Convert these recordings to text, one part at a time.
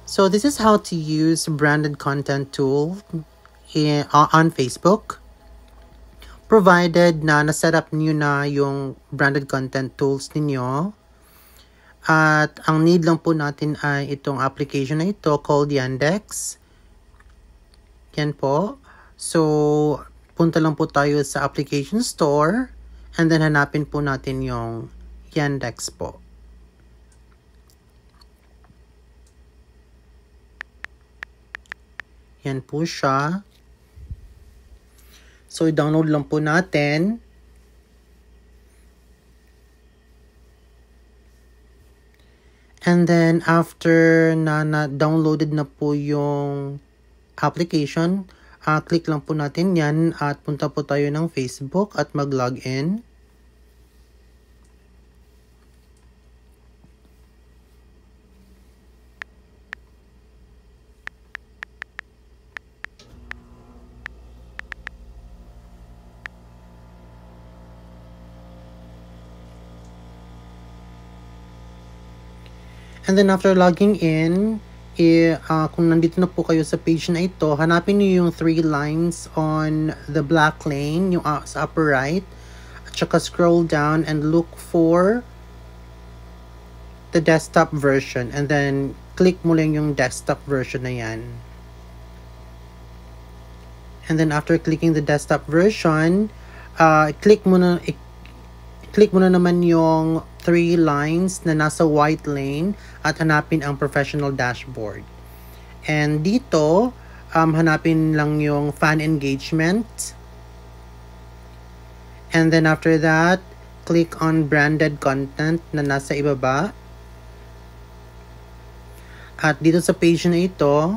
So this is how to use branded content tool on Facebook. Provided na na-set up niyo na yung branded content tools ninyo. At ang need lang po natin ay itong application na ito called Yandex. Yan po. So, punta lang po tayo sa application store and then hanapin po natin yung Yandex po. Yan po siya. So, i-download lang po natin. And then, after na downloaded na po yung application, click lang po natin yan at punta po tayo ng Facebook at mag-login. And then after logging in, kung nandito na po kayo sa page na ito, hanapin niyo yung 3 lines on the black lane, yung sa upper right. At saka scroll down and look for the desktop version. And then click mo lang yung desktop version na yan. And then after clicking the desktop version, click mo na naman yung 3 lines na nasa white lane at hanapin ang professional dashboard. And dito, hanapin lang yung fan engagement. And then after that, click on branded content na nasa ibaba. At dito sa page na ito,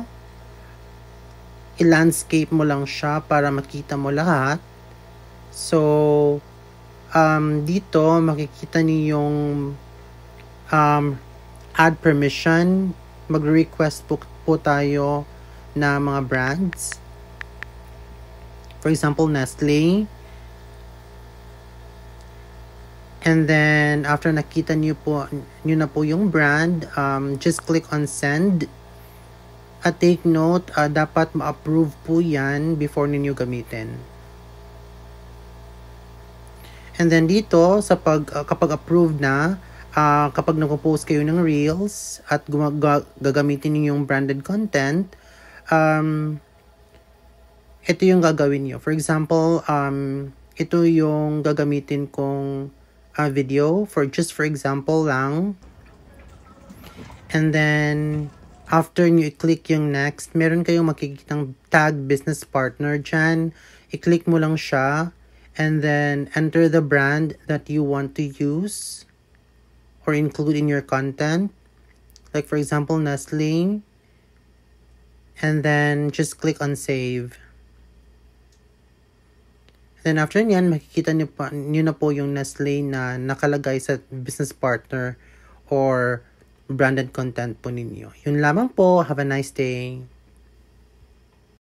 i-landscape mo lang siya para makita mo lahat. So, dito makikita niyo yung add permission. Mag-request po tayo na mga brands. For example, Nestle. And then after nakita niyo na po yung brand, just click on send. At take note, dapat ma-approve po yan before ninyo gamitin. And then dito, kapag approved na, kapag nag-post kayo ng reels at gagamitin niyo yung branded content, ito yung gagawin niyo. For example, ito yung gagamitin kong video for example lang. And then after nyo i-click yung next, meron kayong makikitang tag business partner dyan. I-click mo lang siya. And then enter the brand that you want to use or include in your content. Like for example, Nestle. And then just click on save. And then after nyan, makikita nyo na po yung Nestle na nakalagay sa business partner or branded content po ninyo. Yun lamang po. Have a nice day.